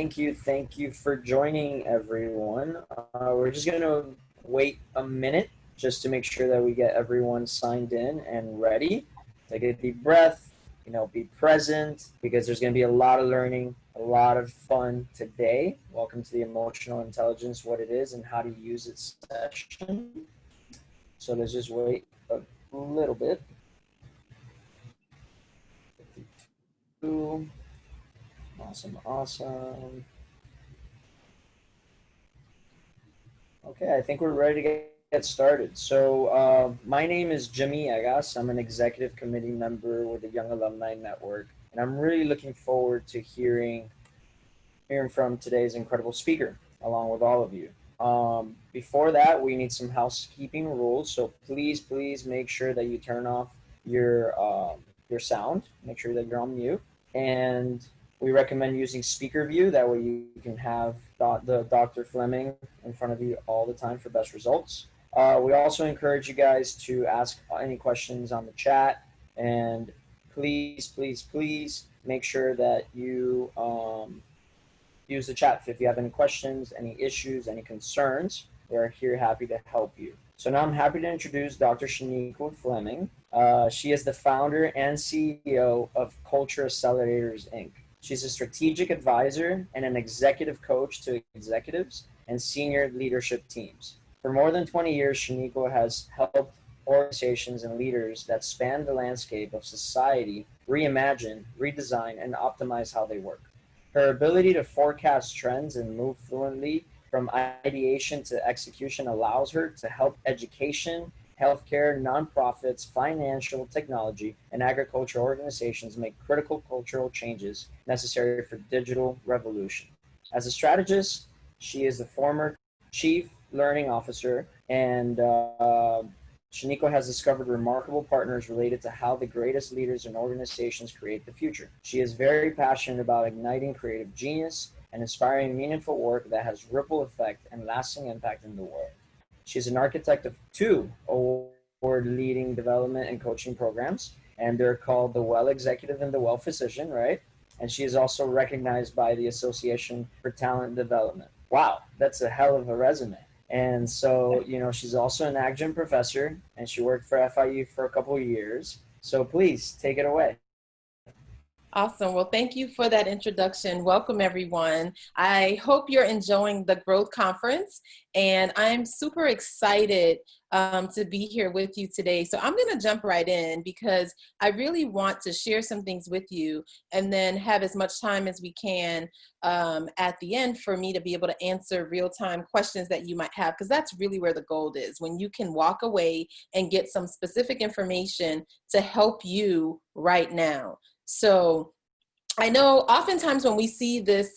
Thank you for joining, everyone. We're just going to wait a minute just to make sure that we get everyone signed in and ready. Take a deep breath, be present because there's going to be a lot of learning, a lot of fun today. Welcome to the Emotional Intelligence, what it is and how to use it session. So let's just wait a little bit. Awesome. Okay, I think we're ready to get started. So my name is Jimmy Egas. I'm an executive committee member with the Young Alumni Network, and I'm really looking forward to hearing from today's incredible speaker, along with all of you. Before that, we need some housekeeping rules. So please make sure that you turn off your sound. Make sure that you're on mute, and we recommend using speaker view. That way you can have the Dr. Fleming in front of you all the time for best results. We also encourage you guys to ask any questions on the chat, and please make sure that you use the chat if you have any questions, any issues, any concerns. We're here happy to help you. So now I'm happy to introduce Dr. Shaniqua Fleming. She is the founder and CEO of Culture Accelerators, Inc. She's a strategic advisor and an executive coach to executives and senior leadership teams. For more than 20 years, Shaniqua has helped organizations and leaders that span the landscape of society reimagine, redesign, and optimize how they work. Her ability to forecast trends and move fluently from ideation to execution allows her to help education, healthcare, nonprofits, financial, technology, and agricultural organizations make critical cultural changes necessary for digital revolution. As a strategist, she is the former chief learning officer, and Shaniqua has discovered remarkable partners related to how the greatest leaders and organizations create the future. She is very passionate about igniting creative genius and inspiring meaningful work that has ripple effect and lasting impact in the world. She's an architect of 2 award-leading development and coaching programs, and they're called the Well Executive and the Well Physician, right? And she is also recognized by the Association for Talent Development. Wow, that's a hell of a resume. And so, she's also an adjunct professor, and she worked for FIU for a couple of years. So please take it away. Awesome. Well, thank you for that introduction. Welcome, everyone. I hope you're enjoying the Growth Conference, and I'm super excited to be here with you today. So I'm going to jump right in because I really want to share some things with you and then have as much time as we can at the end for me to be able to answer real-time questions that you might have, because that's really where the gold is, when you can walk away and get some specific information to help you right now. So I know oftentimes when we see this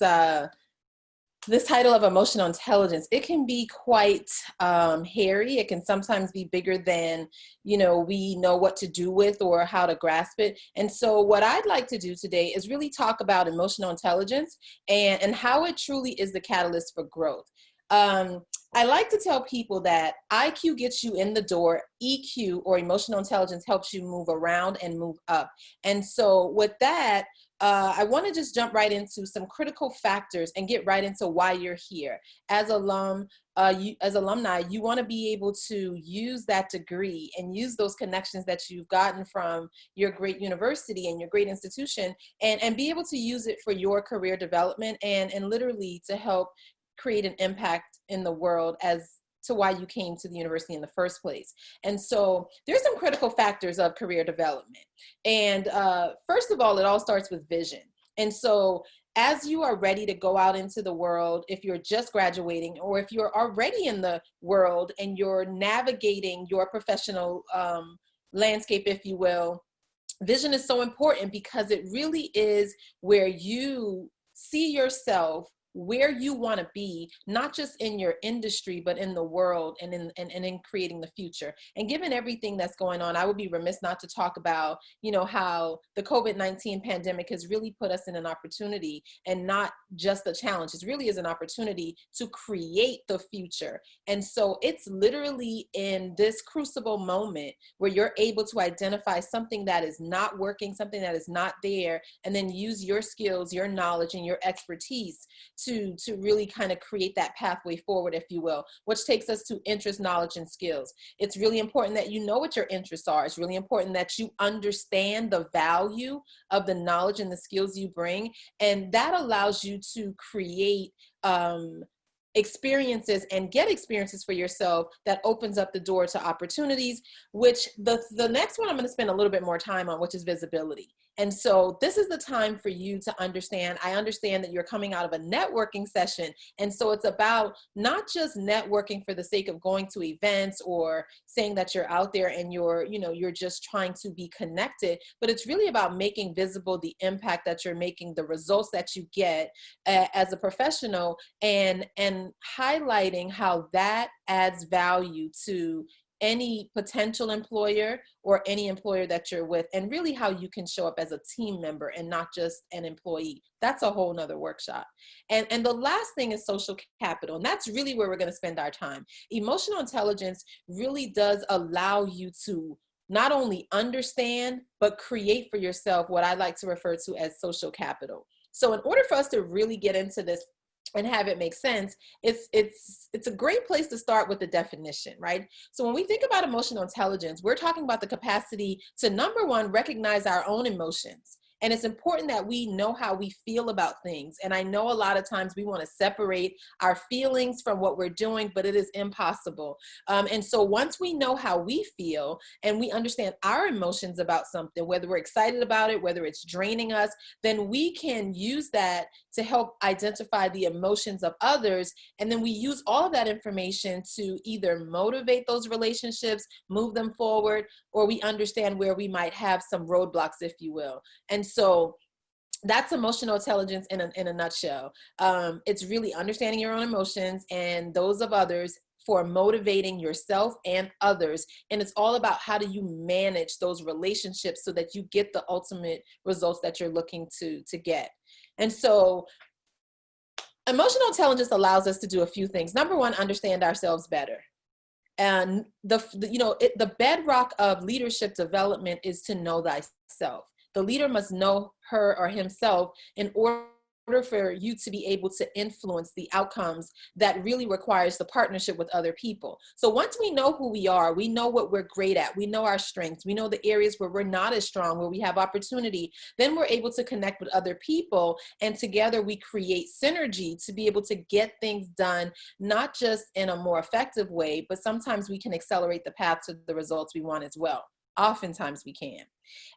this title of emotional intelligence, it can be quite hairy. It can sometimes be bigger than, we know what to do with or how to grasp it. And so what I'd like to do today is really talk about emotional intelligence and how it truly is the catalyst for growth. I like to tell people that IQ gets you in the door, EQ or emotional intelligence helps you move around and move up. And so with that, I want to just jump right into some critical factors and get right into why you're here. As alumni, you want to be able to use that degree and use those connections that you've gotten from your great university and your great institution and be able to use it for your career development and literally to help create an impact in the world as to why you came to the university in the first place. And so there's some critical factors of career development. And first of all, it all starts with vision. And so as you are ready to go out into the world, if you're just graduating or if you're already in the world and you're navigating your professional landscape, if you will, vision is so important because it really is where you see yourself where you want to be, not just in your industry, but in the world and in creating the future. And given everything that's going on, I would be remiss not to talk about, you know, how the COVID-19 pandemic has really put us in an opportunity, and not just a challenge. It really is an opportunity to create the future. And so it's literally in this crucible moment where you're able to identify something that is not working, something that is not there, and then use your skills, your knowledge, and your expertise to really kind of create that pathway forward, if you will, which takes us to interest, knowledge, and skills. It's really important that you know what your interests are. It's really important that you understand the value of the knowledge and the skills you bring. And that allows you to create experiences and get experiences for yourself that opens up the door to opportunities, which the next one I'm going to spend a little bit more time on, which is visibility. And so this is the time for you to understand. I understand that you're coming out of a networking session. And so it's about not just networking for the sake of going to events or saying that you're out there and you're just trying to be connected, but it's really about making visible the impact that you're making, the results that you get as a professional, and highlighting how that adds value to any potential employer or any employer that you're with, and really how you can show up as a team member and not just an employee. That's a whole nother workshop. And the last thing is social capital. And that's really where we're going to spend our time. Emotional intelligence really does allow you to not only understand, but create for yourself what I like to refer to as social capital. So in order for us to really get into this and have it make sense, it's a great place to start with the definition, right? So when we think about emotional intelligence, we're talking about the capacity to, number one, recognize our own emotions. And it's important that we know how we feel about things. And I know a lot of times we want to separate our feelings from what we're doing, but it is impossible. And so once we know how we feel and we understand our emotions about something, whether we're excited about it, whether it's draining us, then we can use that to help identify the emotions of others. And then we use all of that information to either motivate those relationships, move them forward, or we understand where we might have some roadblocks, if you will. And so that's emotional intelligence in a nutshell. It's really understanding your own emotions and those of others for motivating yourself and others. And it's all about how do you manage those relationships so that you get the ultimate results that you're looking to get. And so emotional intelligence allows us to do a few things. Number one, understand ourselves better. And the bedrock of leadership development is to know thyself. The leader must know her or himself in order for you to be able to influence the outcomes that really requires the partnership with other people. So once we know who we are, we know what we're great at, we know our strengths, we know the areas where we're not as strong, where we have opportunity, then we're able to connect with other people, and together we create synergy to be able to get things done, not just in a more effective way, but sometimes we can accelerate the path to the results we want as well. Oftentimes we can.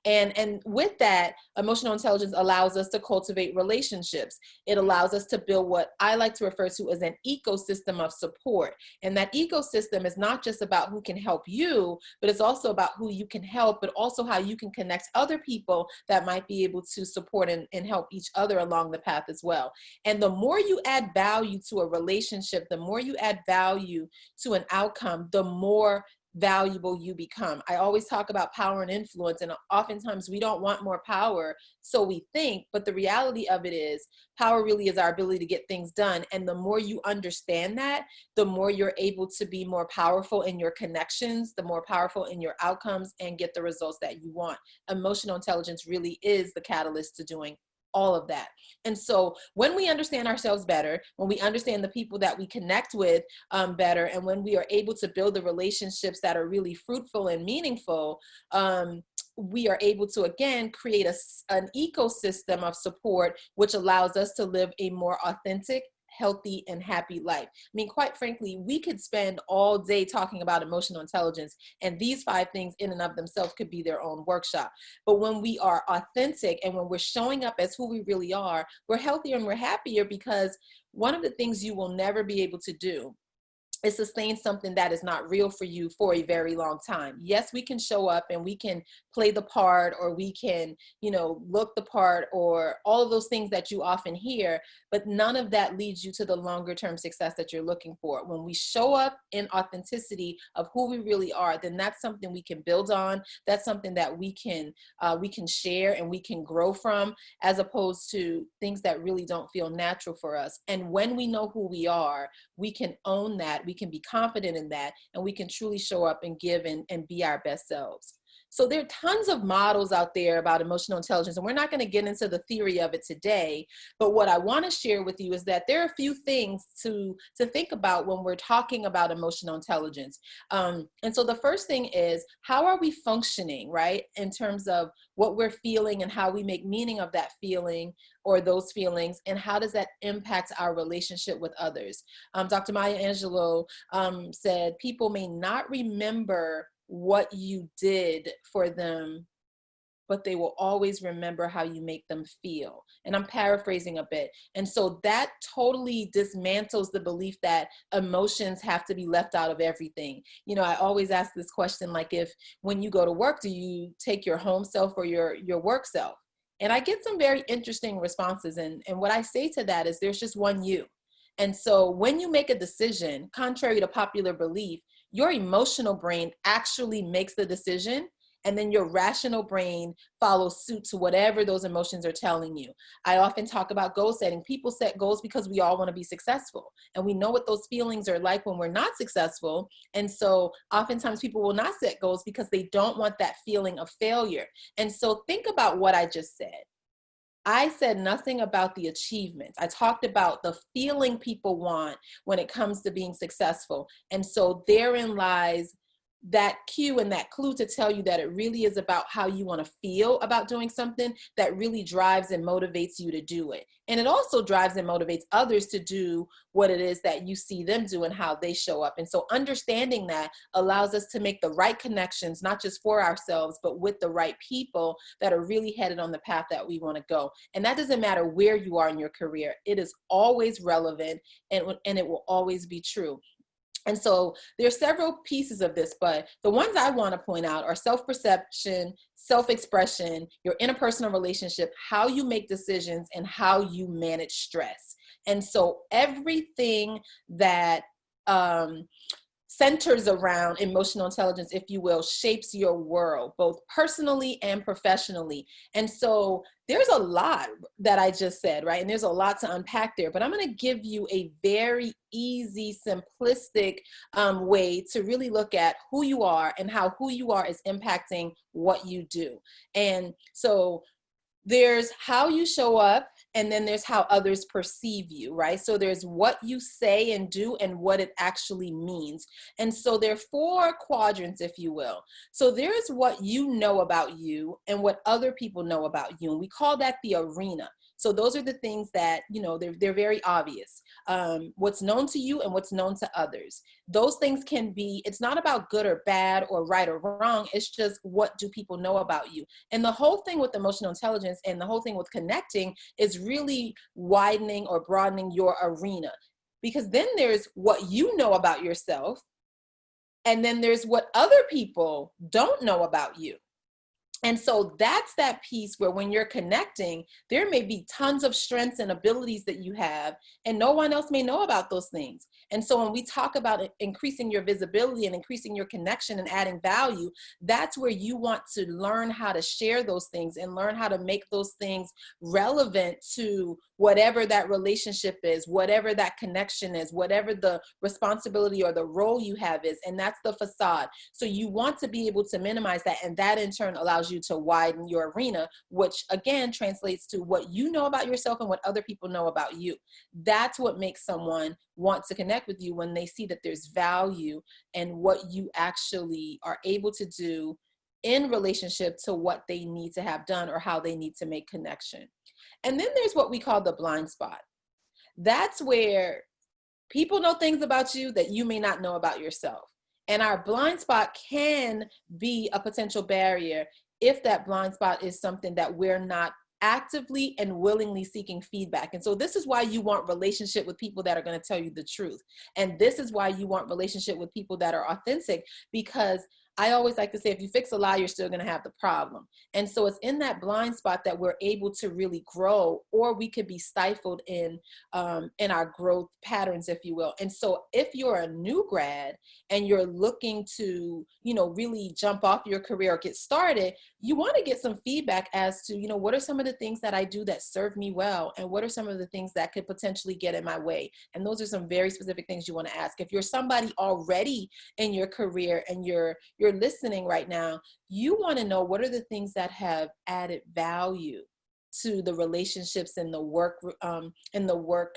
And with that, emotional intelligence allows us to cultivate relationships. It allows us to build what I like to refer to as an ecosystem of support. And that ecosystem is not just about who can help you, but it's also about who you can help, but also how you can connect other people that might be able to support and help each other along the path as well. And the more you add value to a relationship, the more you add value to an outcome, the more valuable you become. I always talk about power and influence, and oftentimes we don't want more power, so we think, but the reality of it is power really is our ability to get things done. And the more you understand that, the more you're able to be more powerful in your connections, the more powerful in your outcomes, and get the results that you want. Emotional intelligence really is the catalyst to doing all of that. And so when we understand ourselves better, when we understand the people that we connect with better, and when we are able to build the relationships that are really fruitful and meaningful, we are able to, again, create an ecosystem of support, which allows us to live a more authentic, healthy, and happy life. I mean, quite frankly, we could spend all day talking about emotional intelligence, and these 5 things in and of themselves could be their own workshop. But when we are authentic and when we're showing up as who we really are, we're healthier and we're happier, because one of the things you will never be able to do it sustains something that is not real for you for a very long time. Yes, we can show up and we can play the part, or we can, look the part, or all of those things that you often hear, but none of that leads you to the longer term success that you're looking for. When we show up in authenticity of who we really are, then that's something we can build on. That's something that we can share and we can grow from, as opposed to things that really don't feel natural for us. And when we know who we are, we can own that, we can be confident in that, and we can truly show up and give and be our best selves. So there are tons of models out there about emotional intelligence, and we're not going to get into the theory of it today. But what I want to share with you is that there are a few things to think about when we're talking about emotional intelligence. And so the first thing is, how are we functioning, right? In terms of what we're feeling and how we make meaning of that feeling or those feelings, and how does that impact our relationship with others? Dr. Maya Angelou said, people may not remember what you did for them, but they will always remember how you make them feel. And I'm paraphrasing a bit. And so that totally dismantles the belief that emotions have to be left out of everything. I always ask this question, like, if when you go to work, do you take your home self or your work self? And I get some very interesting responses. And what I say to that is, there's just one you. And so when you make a decision, contrary to popular belief, your emotional brain actually makes the decision, and then your rational brain follows suit to whatever those emotions are telling you. I often talk about goal setting. People set goals because we all want to be successful, and we know what those feelings are like when we're not successful. And so oftentimes people will not set goals because they don't want that feeling of failure. And so think about what I just said. I said nothing about the achievements. I talked about the feeling people want when it comes to being successful. And so therein lies that cue and that clue to tell you that it really is about how you want to feel about doing something that really drives and motivates you to do it. And it also drives and motivates others to do what it is that you see them do and how they show up. And so understanding that allows us to make the right connections, not just for ourselves, but with the right people that are really headed on the path that we want to go. And that doesn't matter where you are in your career. It is always relevant, and it will always be true. And so there's several pieces of this, but the ones I want to point out are self-perception, self-expression, your interpersonal relationship, how you make decisions, and how you manage stress. And so everything that centers around emotional intelligence, if you will, shapes your world, both personally and professionally. And so there's a lot that I just said, right? And there's a lot to unpack there, but I'm going to give you a very easy, simplistic way to really look at who you are and how who you are is impacting what you do. And so there's how you show up, and then there's how others perceive you, right? So there's what you say and do and what it actually means. And so there are 4 quadrants, if you will. So there's what you know about you and what other people know about you. And we call that the arena. So those are the things that, they're very obvious. What's known to you and what's known to others. Those things can be, it's not about good or bad or right or wrong. It's just, what do people know about you? And the whole thing with emotional intelligence and the whole thing with connecting is really widening or broadening your arena. Because then there's what you know about yourself, and then there's what other people don't know about you. And so that's that piece where when you're connecting, there may be tons of strengths and abilities that you have, and no one else may know about those things. And so when we talk about increasing your visibility and increasing your connection and adding value, that's where you want to learn how to share those things and learn how to make those things relevant to whatever that relationship is, whatever that connection is, whatever the responsibility or the role you have is. And that's the facade. So you want to be able to minimize that. And that in turn allows you to widen your arena, which again translates to what you know about yourself and what other people know about you. That's what makes someone want to connect with you, when they see that there's value in what you actually are able to do in relationship to what they need to have done or how they need to make connection. And then there's what we call the blind spot. That's where people know things about you that you may not know about yourself. And our blind spot can be a potential barrier if that blind spot is something that we're not actively and willingly seeking feedback. And so this is why you want relationship with people that are going to tell you the truth. And this is why you want relationship with people that are authentic, because I always like to say, if you fix a lie, you're still going to have the problem. And so it's in that blind spot that we're able to really grow, or we could be stifled in our growth patterns, if you will. And so if you're a new grad and you're looking to, really jump off your career or get started, you want to get some feedback as to, what are some of the things that I do that serve me well? And what are some of the things that could potentially get in my way? And those are some very specific things you want to ask. If you're somebody already in your career and you're listening right now, you want to know what are the things that have added value to the relationships and the work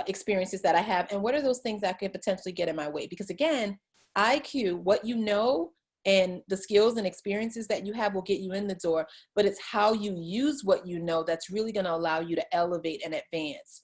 experiences that I have, and what are those things that could potentially get in my way? Because again, IQ, what you know and the skills and experiences that you have will get you in the door, but it's how you use what you know that's really going to allow you to elevate and advance.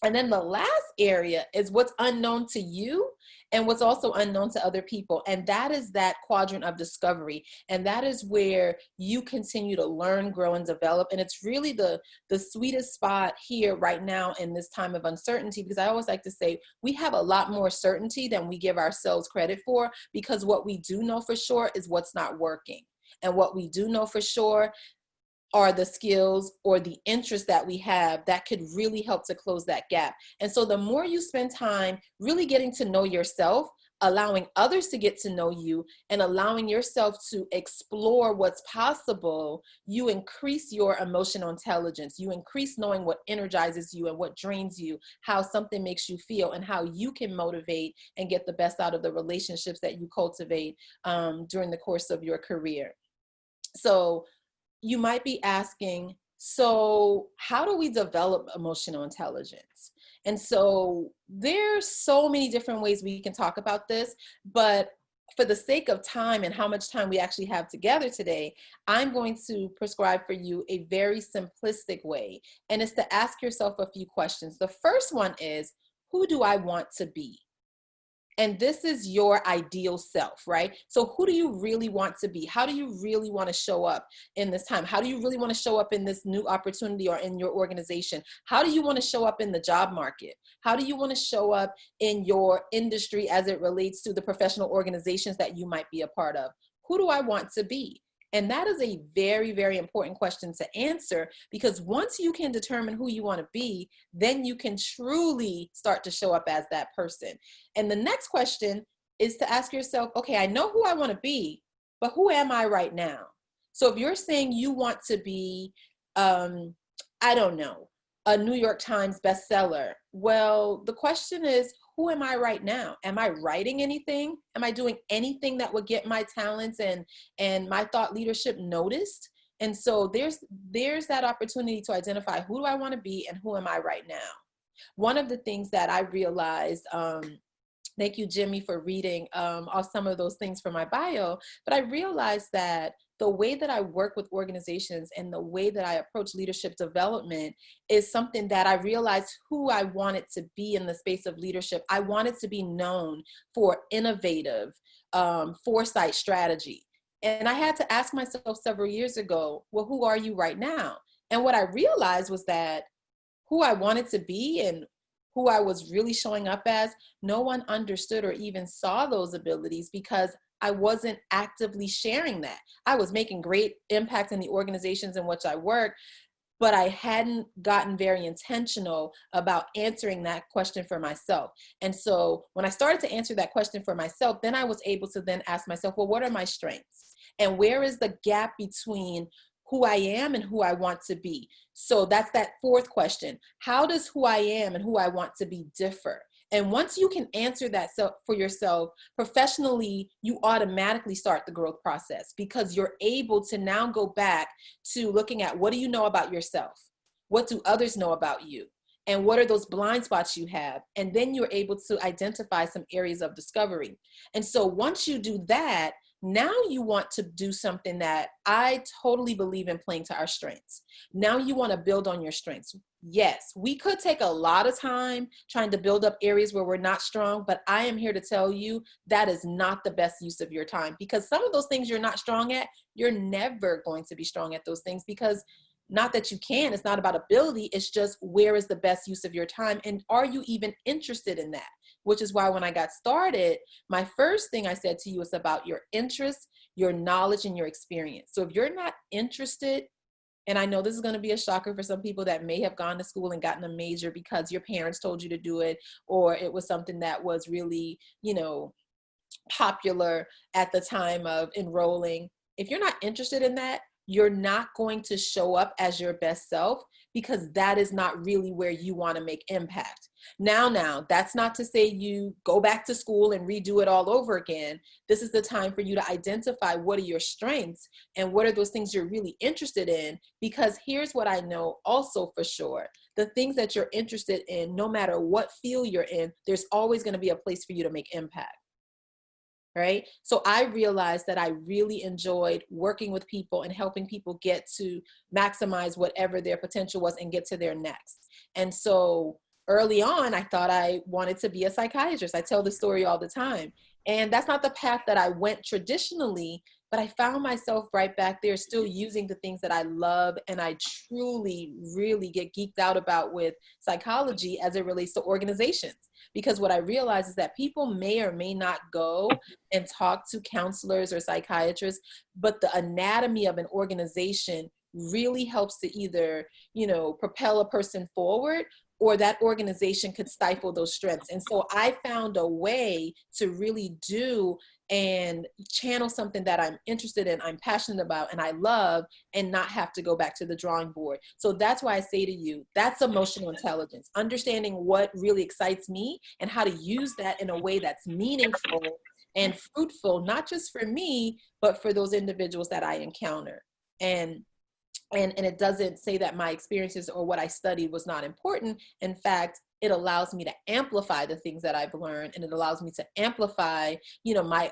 And then the last area is what's unknown to you and what's also unknown to other people. And that is that quadrant of discovery. And that is where you continue to learn, grow, and develop. And it's really the sweetest spot here right now in this time of uncertainty, because I always like to say we have a lot more certainty than we give ourselves credit for, because what we do know for sure is what's not working. And what we do know for sure are the skills or the interest that we have that could really help to close that gap. And so the more you spend time really getting to know yourself, allowing others to get to know you, and allowing yourself to explore what's possible, you increase your emotional intelligence. You increase knowing what energizes you and what drains you, how something makes you feel, and how you can motivate and get the best out of the relationships that you cultivate during the course of your career. So you might be asking, so how do we develop emotional intelligence? And so there's so many different ways we can talk about this, but for the sake of time and how much time we actually have together today, I'm going to prescribe for you a very simplistic way. And it's to ask yourself a few questions. The first one is, who do I want to be? And this is your ideal self, right? So who do you really want to be? How do you really want to show up in this time? How do you really want to show up in this new opportunity or in your organization? How do you want to show up in the job market? How do you want to show up in your industry as it relates to the professional organizations that you might be a part of? Who do I want to be? And that is a very, very important question to answer, because once you can determine who you want to be, then you can truly start to show up as that person. And the next question is to ask yourself, okay, I know who I want to be, but who am I right now? So if you're saying you want to be, I don't know, a New York Times bestseller, well, the question is, who am I right now? Am I writing anything? Am I doing anything that would get my talents and my thought leadership noticed? And so there's that opportunity to identify, who do I want to be and who am I right now? One of the things that I realized, thank you, Jimmy, for reading off some of those things from my bio, but I realized that the way that I work with organizations and the way that I approach leadership development is something that I realized who I wanted to be in the space of leadership. I wanted to be known for innovative foresight strategy. And I had to ask myself several years ago, well, who are you right now? And what I realized was that who I wanted to be and who I was really showing up as, no one understood or even saw those abilities, because I wasn't actively sharing that. I was making great impact in the organizations in which I work, but I hadn't gotten very intentional about answering that question for myself. And so when I started to answer that question for myself, then I was able to then ask myself, well, what are my strengths? And where is the gap between who I am and who I want to be? So that's that fourth question. How does who I am and who I want to be differ? And once you can answer that for yourself professionally, you automatically start the growth process, because you're able to now go back to looking at, what do you know about yourself? What do others know about you? And what are those blind spots you have? And then you're able to identify some areas of discovery. And so once you do that, now you want to do something that I totally believe in, playing to our strengths. Now you want to build on your strengths. Yes, we could take a lot of time trying to build up areas where we're not strong, but I am here to tell you that is not the best use of your time, because some of those things you're not strong at, you're never going to be strong at those things, because Not that you can, it's not about ability, it's just where is the best use of your time, and are you even interested in that? Which is why when I got started, my first thing I said to you is about your interest, your knowledge, and your experience. So if you're not interested, and I know this is going to be a shocker for some people that may have gone to school and gotten a major because your parents told you to do it, or it was something that was really, popular at the time of enrolling. If you're not interested in that, you're not going to show up as your best self, because that is not really where you want to make impact. Now, that's not to say you go back to school and redo it all over again. This is the time for you to identify what are your strengths and what are those things you're really interested in, because here's what I know also for sure. The things that you're interested in, no matter what field you're in, there's always going to be a place for you to make impact. Right? So I realized that I really enjoyed working with people and helping people get to maximize whatever their potential was and get to their next. And so early on, I thought I wanted to be a psychiatrist. I tell the story all the time. And that's not the path that I went traditionally, but I found myself right back there still using the things that I love and I truly, really get geeked out about with psychology as it relates to organizations. Because what I realize is that people may or may not go and talk to counselors or psychiatrists, but the anatomy of an organization really helps to either, propel a person forward, or that organization could stifle those strengths. And so I found a way to really do and channel something that I'm interested in, I'm passionate about, and I love, and not have to go back to the drawing board. So that's why I say to you, that's emotional intelligence, understanding what really excites me and how to use that in a way that's meaningful and fruitful, not just for me, but for those individuals that I encounter. And it doesn't say that my experiences or what I studied was not important. In fact, it allows me to amplify the things that I've learned, and it allows me to amplify,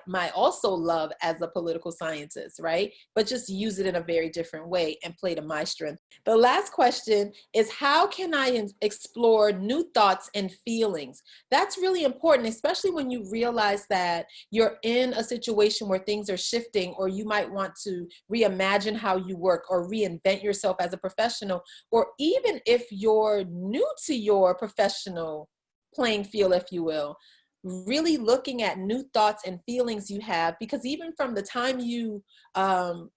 my also love as a political scientist, right? But just use it in a very different way and play to my strength. The last question is, how can I explore new thoughts and feelings? That's really important, especially when you realize that you're in a situation where things are shifting, or you might want to reimagine how you work or reinvent yourself as a professional, or even if you're new to your professional playing field, if you will, really looking at new thoughts and feelings you have, because even from the time you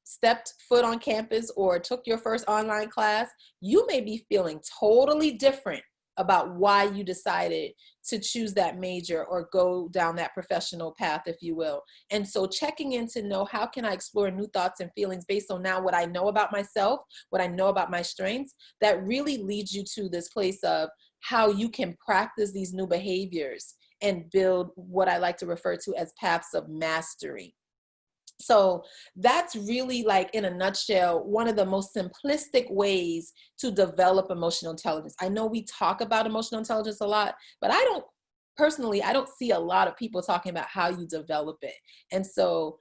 stepped foot on campus or took your first online class, you may be feeling totally different about why you decided to choose that major or go down that professional path, if you will. And so checking in to know, how can I explore new thoughts and feelings based on now what I know about myself, what I know about my strengths, that really leads you to this place of how you can practice these new behaviors and build what I like to refer to as paths of mastery. So that's really, like, in a nutshell, one of the most simplistic ways to develop emotional intelligence. I know we talk about emotional intelligence a lot, but I don't see a lot of people talking about how you develop it. And so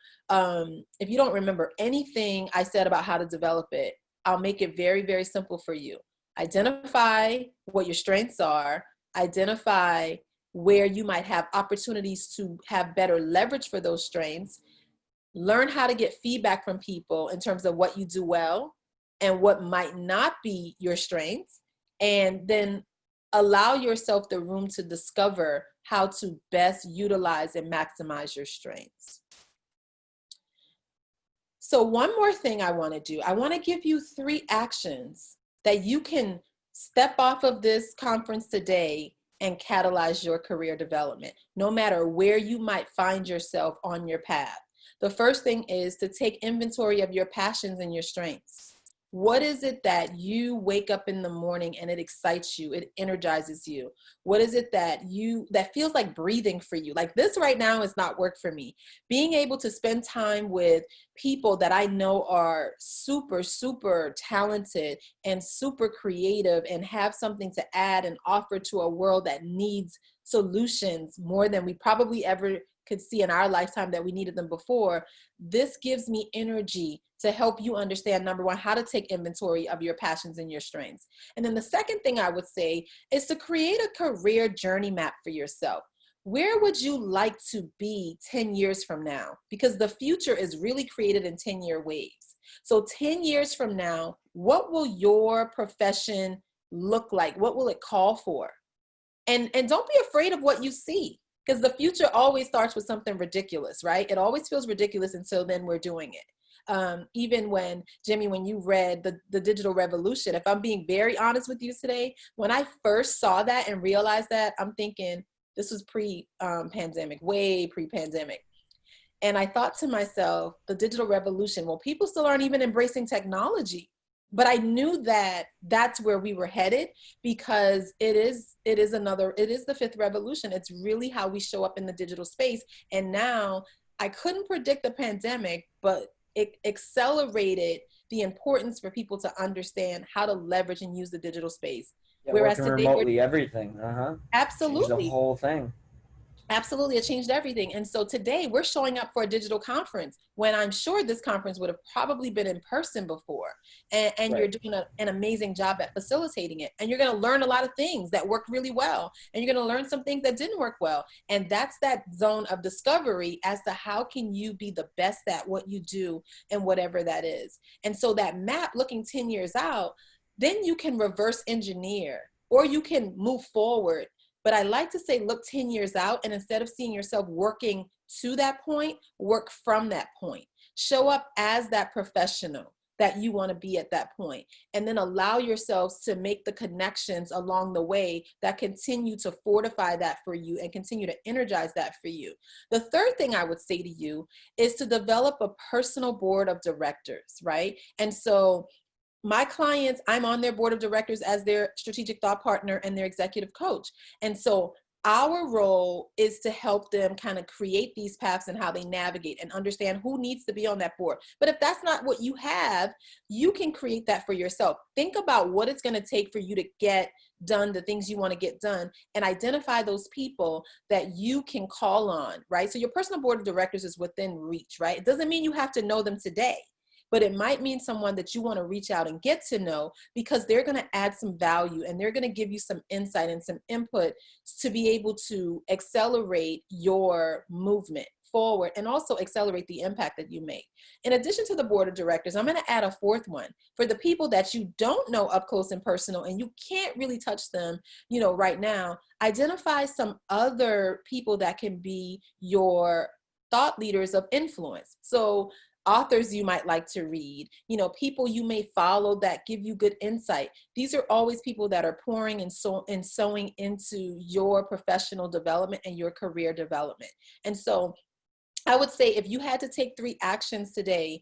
if you don't remember anything I said about how to develop it, I'll make it very, very simple for you. Identify what your strengths are, identify where you might have opportunities to have better leverage for those strengths, learn how to get feedback from people in terms of what you do well and what might not be your strengths, and then allow yourself the room to discover how to best utilize and maximize your strengths. So one more thing I want to do, I want to give you 3 actions that you can step off of this conference today and catalyze your career development, no matter where you might find yourself on your path. The first thing is to take inventory of your passions and your strengths. What is it that you wake up in the morning and it excites you, it energizes you? What is it that feels like breathing for you? Like, this right now is not work for me. Being able to spend time with people that I know are super, super talented and super creative and have something to add and offer to a world that needs solutions more than we probably ever could see in our lifetime that we needed them before. This gives me energy to help you understand, number one, how to take inventory of your passions and your strengths. And then the second thing I would say is to create a career journey map for yourself. Where would you like to be 10 years from now? Because the future is really created in 10-year waves. So 10 years from now, what will your profession look like? What will it call for? And don't be afraid of what you see, because the future always starts with something ridiculous, right? It always feels ridiculous until then we're doing it. Even when, Jimmy, when you read the digital revolution, if I'm being very honest with you today, when I first saw that and realized that, I'm thinking this was pre-pandemic, way pre-pandemic. And I thought to myself, the digital revolution, well, people still aren't even embracing technology. But I knew that that's where we were headed, because it is the fifth revolution. It's really how we show up in the digital space. And now I couldn't predict the pandemic, but it accelerated the importance for people to understand how to leverage and use the digital space. Yeah, Whereas working today we're remotely, everything. Changed the absolutely. whole thing. Absolutely, it changed everything. And so today we're showing up for a digital conference when I'm sure this conference would have probably been in person before. And you're Right. doing an amazing job at facilitating it. And you're going to learn a lot of things that worked really well. And you're going to learn some things that didn't work well. And that's that zone of discovery as to how can you be the best at what you do and whatever that is. And so that map looking 10 years out, then you can reverse engineer or you can move forward. But I like to say, look 10 years out, and instead of seeing yourself working to that point, work from that point. Show up as that professional that you want to be at that point, and then allow yourselves to make the connections along the way that continue to fortify that for you and continue to energize that for you. The third thing I would say to you is to develop a personal board of directors, right? And so my clients, I'm on their board of directors as their strategic thought partner and their executive coach. And so our role is to help them kind of create these paths and how they navigate and understand who needs to be on that board. But if that's not what you have, you can create that for yourself. Think about what it's going to take for you to get done the things you want to get done, and identify those people that you can call on, right? So your personal board of directors is within reach, right? It doesn't mean you have to know them today, but it might mean someone that you want to reach out and get to know, because they're going to add some value and they're going to give you some insight and some input to be able to accelerate your movement forward and also accelerate the impact that you make. In addition to the board of directors, I'm going to add a fourth one for the people that you don't know up close and personal and you can't really touch them, right now. Identify some other people that can be your thought leaders of influence. So authors you might like to read, people you may follow that give you good insight. These are always people that are pouring and sowing into your professional development and your career development. And so I would say, if you had to take 3 actions today,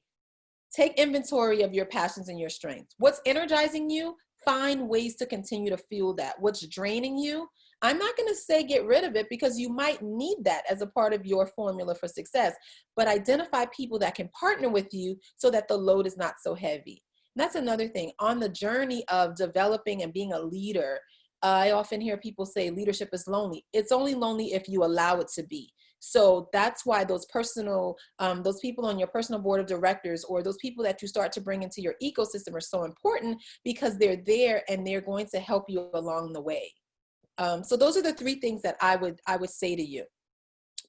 take inventory of your passions and your strengths. What's energizing you? Find ways to continue to fuel that. What's draining you? I'm not going to say get rid of it, because you might need that as a part of your formula for success, but identify people that can partner with you so that the load is not so heavy. And that's another thing. On the journey of developing and being a leader, I often hear people say leadership is lonely. It's only lonely if you allow it to be. So that's why those people on your personal board of directors, or those people that you start to bring into your ecosystem, are so important, because they're there and they're going to help you along the way. So those are the 3 things that I would say to you.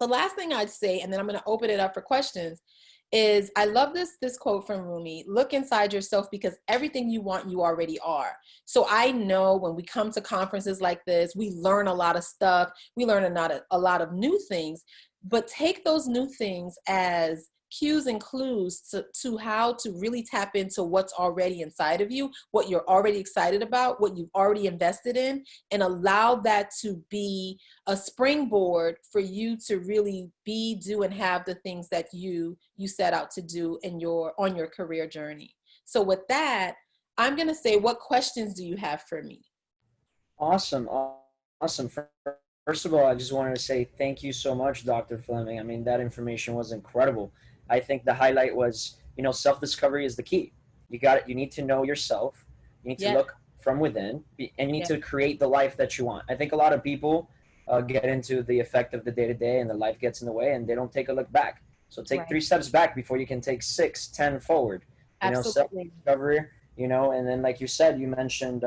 The last thing I'd say, and then I'm going to open it up for questions, is I love this quote from Rumi: look inside yourself, because everything you want, you already are. So I know when we come to conferences like this, we learn a lot of stuff. We learn a lot of new things, but take those new things as cues and clues to how to really tap into what's already inside of you, what you're already excited about, what you've already invested in, and allow that to be a springboard for you to really be, do, and have the things that you set out to do on your career journey. So with that, I'm going to say, what questions do you have for me? Awesome. Awesome. First of all, I just wanted to say thank you so much, Dr. Fleming. I mean, that information was incredible. I think the highlight was, self-discovery is the key. You need to know yourself. You need to Yeah, look from within, and you need yeah, to create the life that you want. I think a lot of people get into the effect of the day-to-day, and the life gets in the way, and they don't take a look back. So take right. 3 steps back before you can take 6, 10 forward. Absolutely. Self-discovery, and then, like you said, you mentioned,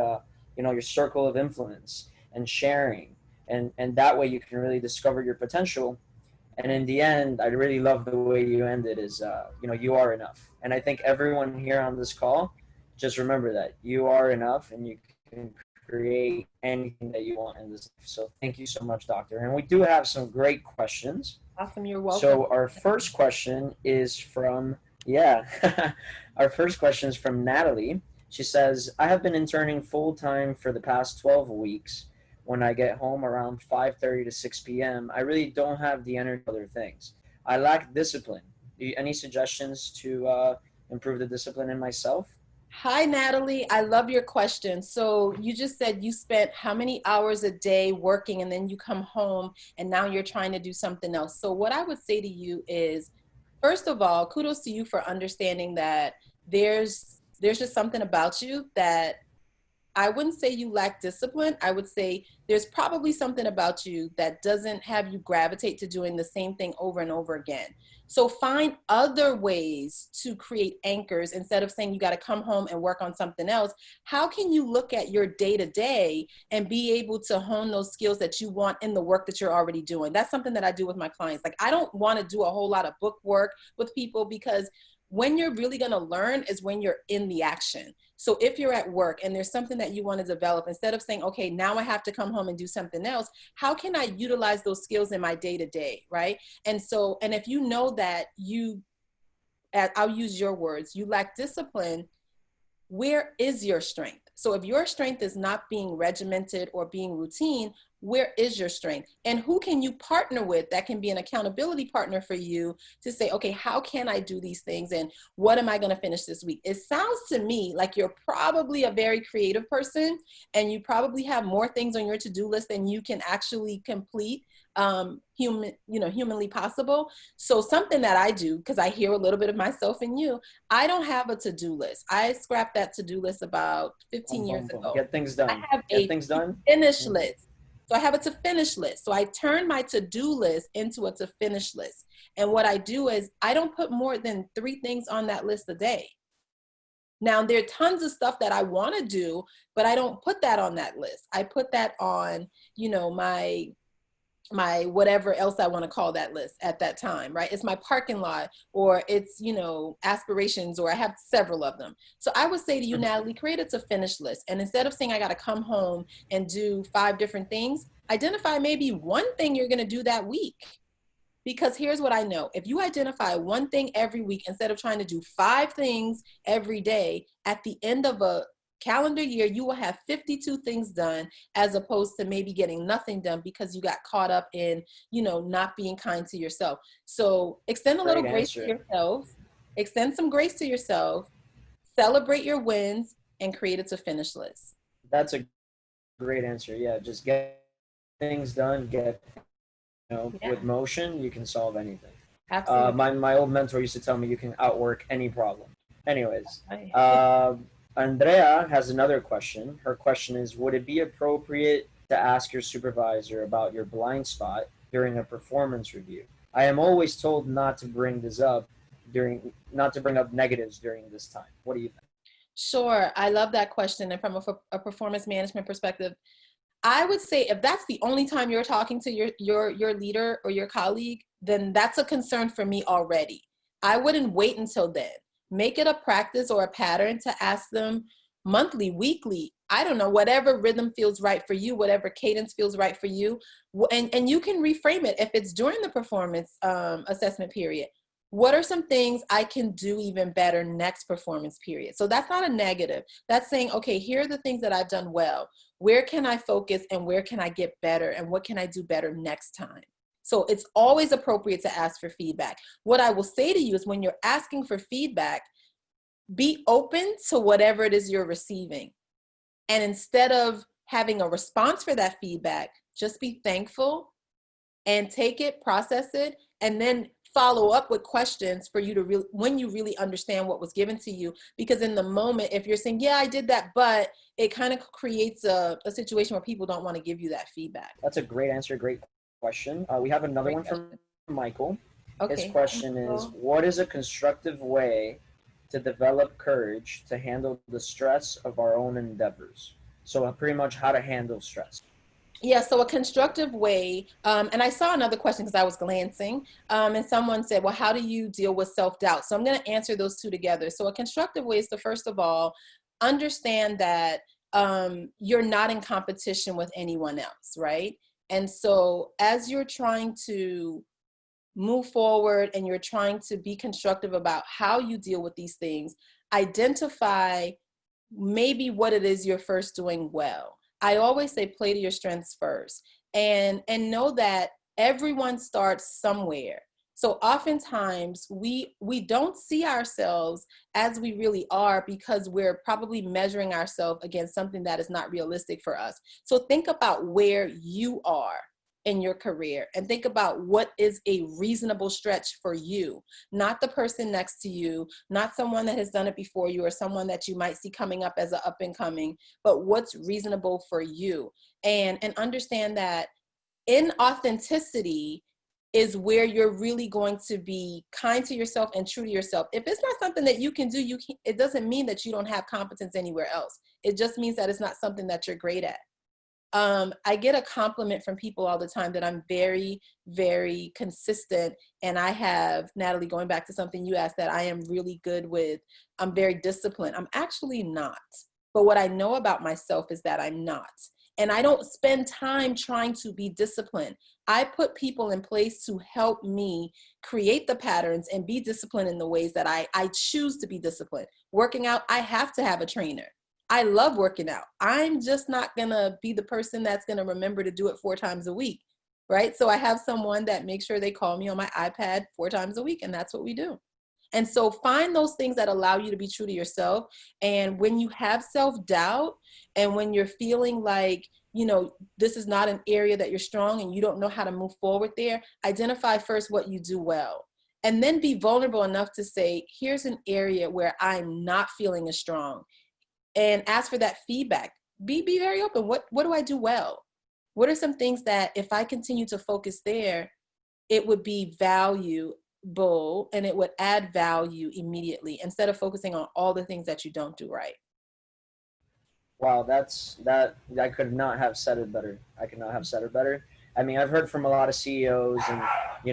your circle of influence and sharing, and that way you can really discover your potential. And in the end, I really love the way you ended is, you are enough. And I think everyone here on this call, just remember that you are enough and you can create anything that you want in this life. So thank you so much, Doctor. And we do have some great questions. Awesome. You're welcome. So our first question is from, yeah, our first question is from Natalie. She says, I have been interning full time for the past 12 weeks. When I get home around 5:30 to 6 p.m., I really don't have the energy for other things. I lack discipline. Any suggestions to improve the discipline in myself? Hi, Natalie. I love your question. So you just said you spent how many hours a day working and then you come home and now you're trying to do something else. So what I would say to you is, first of all, kudos to you for understanding that there's just something about you that I wouldn't say you lack discipline. I would say there's probably something about you that doesn't have you gravitate to doing the same thing over and over again. So find other ways to create anchors instead of saying you got to come home and work on something else. How can you look at your day to day and be able to hone those skills that you want in the work that you're already doing? That's something that I do with my clients. Like, I don't want to do a whole lot of book work with people, because when you're really going to learn is when you're in the action. So if you're at work and there's something that you want to develop, instead of saying, okay, now I have to come home and do something else, how can I utilize those skills in my day to day, right? And so, and if you know that I'll use your words, you lack discipline, where is your strength? So if your strength is not being regimented or being routine, where is your strength? And who can you partner with that can be an accountability partner for you to say, okay, how can I do these things? And what am I going to finish this week? It sounds to me like you're probably a very creative person and you probably have more things on your to-do list than you can actually complete humanly possible. So something that I do, because I hear a little bit of myself in you, I don't have a to-do list. I scrapped that to-do list about 15 years ago. Get things done. I have Get things done. finish list. So I have a to finish list. So I turn my to-do list into a to finish list. And what I do is I don't put more than 3 things on that list a day. Now, there are tons of stuff that I want to do, but I don't put that on that list. I put that on, my whatever else I want to call that list at that time, right? It's my parking lot, or it's, aspirations, or I have several of them. So I would say to you, Natalie, create a to finish list. And instead of saying I got to come home and do 5 different things, identify maybe one thing you're going to do that week. Because here's what I know. If you identify one thing every week, instead of trying to do 5 things every day, at the end of a calendar year, you will have 52 things done, as opposed to maybe getting nothing done because you got caught up in, not being kind to yourself. So extend a little grace to yourself, extend some grace to yourself, celebrate your wins, and create it to finish list. That's a great answer. Yeah, just get things done, with motion, you can solve anything. Absolutely. My old mentor used to tell me you can outwork any problem. Anyways, Right. Andrea has another question. Her question is, would it be appropriate to ask your supervisor about your blind spot during a performance review? I am always told not to bring up negatives during this time. What do you think? Sure. I love that question. And from a performance management perspective, I would say if that's the only time you're talking to your leader or your colleague, then that's a concern for me already. I wouldn't wait until then. Make it a practice or a pattern to ask them monthly, weekly, I don't know, whatever rhythm feels right for you, whatever cadence feels right for you. And you can reframe it if it's during the performance assessment period. What are some things I can do even better next performance period? So that's not a negative. That's saying, okay, here are the things that I've done well. Where can I focus and where can I get better and what can I do better next time? So it's always appropriate to ask for feedback. What I will say to you is when you're asking for feedback, be open to whatever it is you're receiving. And instead of having a response for that feedback, just be thankful and take it, process it, and then follow up with questions for you to when you really understand what was given to you. Because in the moment, if you're saying, yeah, I did that, but it kind of creates a situation where people don't want to give you that feedback. That's a great answer. Great question. We have another one from Michael. Okay. His question is, what is a constructive way to develop courage to handle the stress of our own endeavors? So pretty much how to handle stress. Yeah, so a constructive way, and I saw another question because I was glancing, and someone said, well, how do you deal with self-doubt? So I'm going to answer those two together. So a constructive way is to, first of all, understand that you're not in competition with anyone else, right? And so as you're trying to move forward and you're trying to be constructive about how you deal with these things, identify maybe what it is you're first doing well. I always say play to your strengths first, and know that everyone starts somewhere. So oftentimes we don't see ourselves as we really are because we're probably measuring ourselves against something that is not realistic for us. So think about where you are in your career and think about what is a reasonable stretch for you, not the person next to you, not someone that has done it before you or someone that you might see coming up as an up and coming, but what's reasonable for you. And understand that in authenticity is where you're really going to be kind to yourself and true to yourself. If it's not something that you can do, it doesn't mean that you don't have competence anywhere else. It just means that it's not something that you're great at. I get a compliment from people all the time that I'm very, very consistent. And I have, Natalie, going back to something you asked, that I am really good with, I'm very disciplined. I'm actually not. But what I know about myself is that I'm not. And I don't spend time trying to be disciplined. I put people in place to help me create the patterns and be disciplined in the ways that I choose to be disciplined. Working out, I have to have a trainer. I love working out. I'm just not going to be the person that's going to remember to do it 4 times a week, right? So I have someone that makes sure they call me on my iPad 4 times a week, and that's what we do. And so find those things that allow you to be true to yourself. And when you have self-doubt and when you're feeling like, this is not an area that you're strong and you don't know how to move forward there, identify first what you do well. And then be vulnerable enough to say, here's an area where I'm not feeling as strong, and ask for that feedback. Be very open. What do I do well? What are some things that if I continue to focus there, it would be valuable and it would add value immediately instead of focusing on all the things that you don't do right. Wow, that I could not have said it better. I could not have said it better. I mean, I've heard from a lot of CEOs and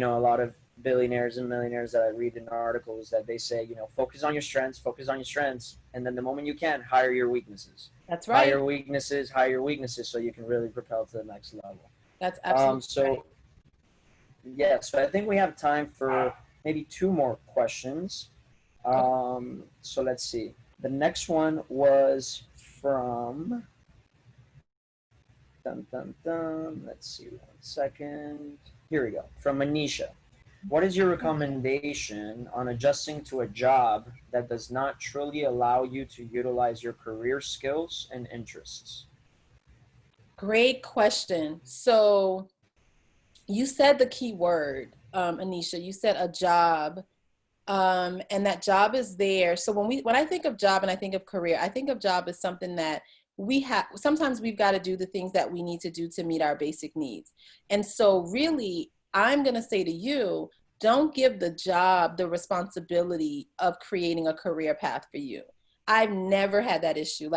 a lot of billionaires and millionaires that I read in articles that they say, focus on your strengths, and then the moment you can, hire your weaknesses. That's right. Hire your weaknesses so you can really propel to the next level. That's absolutely right. So yeah, so I think we have time for maybe 2 more questions. Okay. So let's see. The next one was from dun dun dun. Let's see 1 second. Here we go. From Manisha. What is your recommendation on adjusting to a job that does not truly allow you to utilize your career skills and interests? Great question. So you said the key word, Anisha. You said a job, and that job is there. So when I think of job and I think of career, I think of job as something that we have. Sometimes we've got to do the things that we need to do to meet our basic needs. And so really, I'm going to say to you, don't give the job the responsibility of creating a career path for you. I've never had that issue.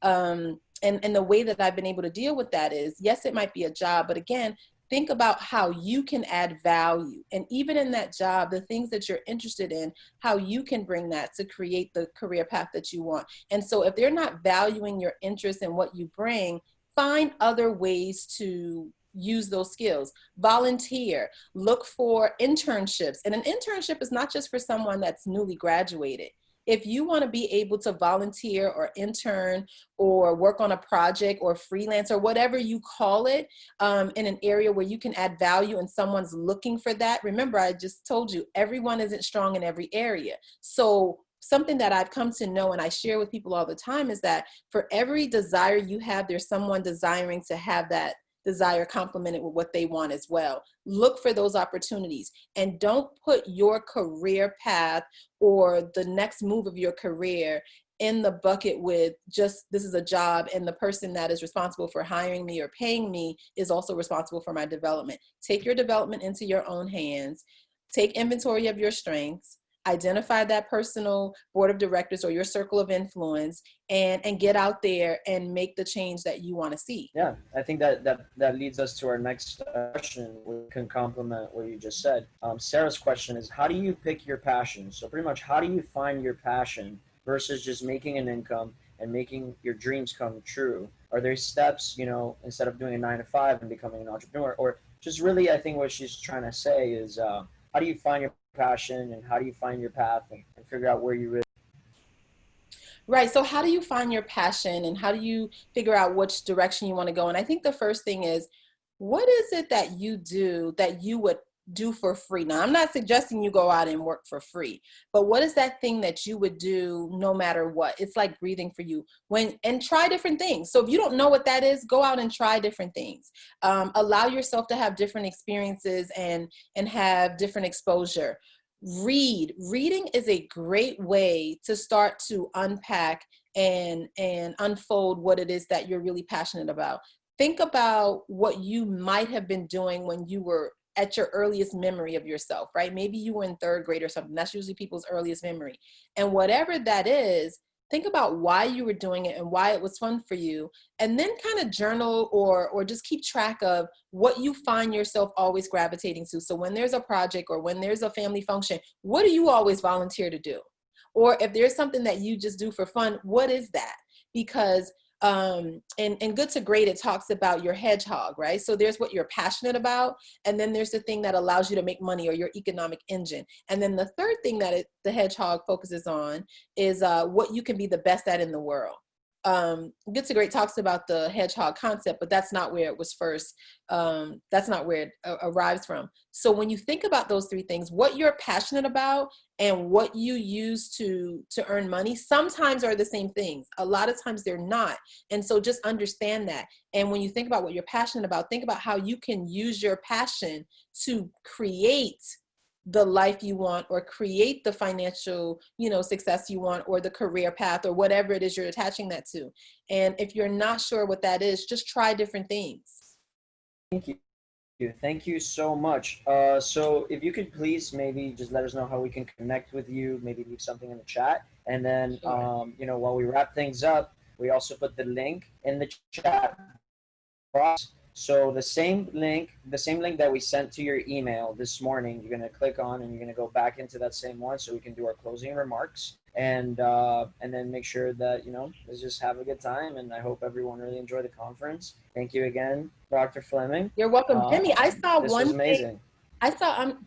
And the way that I've been able to deal with that is, yes, it might be a job, but again, think about how you can add value. And even in that job, the things that you're interested in, how you can bring that to create the career path that you want. And so if they're not valuing your interest in what you bring, find other ways to use those skills. Volunteer, look for internships. And an internship is not just for someone that's newly graduated. If you want to be able to volunteer or intern or work on a project or freelance or whatever you call it, in an area where you can add value and someone's looking for that, remember, I just told you, everyone isn't strong in every area. So something that I've come to know and I share with people all the time is that for every desire you have, there's someone desiring to have that desire complemented with what they want as well. Look for those opportunities and don't put your career path or the next move of your career in the bucket with just, this is a job and the person that is responsible for hiring me or paying me is also responsible for my development. Take your development into your own hands. Take inventory of your strengths. identify that personal board of directors or your circle of influence, and get out there and make the change that you want to see. Yeah, I think that leads us to our next question, which can complement what you just said. Sarah's question is, how do you pick your passion? So pretty much, how do you find your passion versus just making an income and making your dreams come true? Are there steps, instead of doing a 9 to 5 and becoming an entrepreneur, or just really, I think what she's trying to say is, how do you find your passion and how do you find your path and figure out where you really. Right. So how do you find your passion and how do you figure out which direction you want to go? And I think the first thing is, what is it that you do that you would do for free? Now, I'm not suggesting you go out and work for free, but what is that thing that you would do no matter what? It's like breathing for you and try different things. So if you don't know what that is, go out and try different things. Allow yourself to have different experiences and have different exposure. Reading is a great way to start to unpack and unfold what it is that you're really passionate about. Think about what you might have been doing when you were at your earliest memory of yourself, right? Maybe you were in third grade or something. That's usually people's earliest memory. And whatever that is, think about why you were doing it and why it was fun for you. And then kind of journal or just keep track of what you find yourself always gravitating to. So when there's a project or when there's a family function, what do you always volunteer to do? Or if there's something that you just do for fun, what is that? Because in Good to Great, it talks about your hedgehog, right? So there's what you're passionate about, and then there's the thing that allows you to make money, or your economic engine. And then the third thing that the hedgehog focuses on is what you can be the best at in the world. Good to Great talks about the hedgehog concept, but that's not where it was first. That's not where it arrives from. So when you think about those three things, what you're passionate about and what you use to earn money, sometimes are the same things. A lot of times they're not. And so just understand that. And when you think about what you're passionate about, think about how you can use your passion to create the life you want, or create the financial, success you want, or the career path, or whatever it is you're attaching that to. And if you're not sure what that is, just try different things. Thank you. Thank you so much. So if you could please maybe just let us know how we can connect with you, maybe leave something in the chat. And then, Sure. while we wrap things up, we also put the link in the chat box. So the same link that we sent to your email this morning, you're gonna click on and you're gonna go back into that same one so we can do our closing remarks and then make sure that let's just have a good time. And I hope everyone really enjoyed the conference. Thank you again, Dr. Fleming. You're welcome. Jimmy, I saw This was one thing. amazing.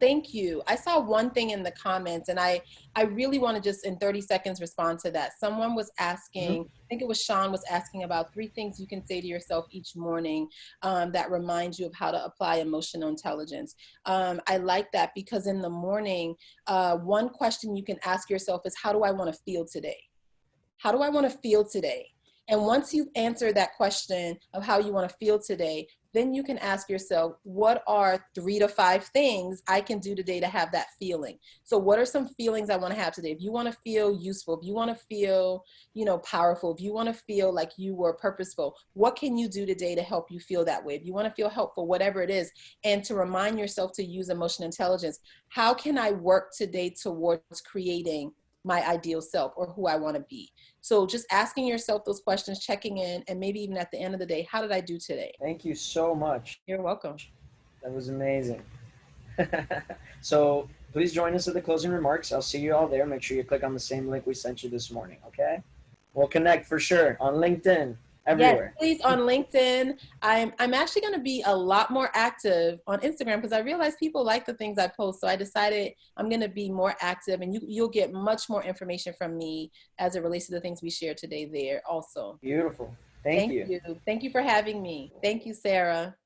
Thank you. I saw one thing in the comments, and I really want to just in 30 seconds respond to that. Someone was asking, Mhm. I think it was Sean, was asking about 3 things you can say to yourself each morning that remind you of how to apply emotional intelligence. I like that because in the morning, one question you can ask yourself is, how do I want to feel today? How do I want to feel today? And once you answer that question of how you want to feel today, then you can ask yourself, what are 3 to 5 things I can do today to have that feeling? So what are some feelings I want to have today? If you want to feel useful, if you want to feel, powerful, if you want to feel like you were purposeful, what can you do today to help you feel that way? If you want to feel helpful, whatever it is, and to remind yourself to use emotional intelligence, how can I work today towards creating my ideal self or who I want to be? So just asking yourself those questions, checking in, and maybe even at the end of the day, how did I do today? Thank you so much. You're welcome. That was amazing. So please join us at the closing remarks. I'll see you all there. Make sure you click on the same link we sent you this morning, okay? We'll connect for sure on LinkedIn, Yes, everywhere. please, on LinkedIn. I'm actually going to be a lot more active on Instagram because I realize people like the things I post. So I decided I'm going to be more active, and you'll get much more information from me as it relates to the things we shared today there also. Beautiful. Thank Thank you. you. Thank you for having me. Thank you, Sarah.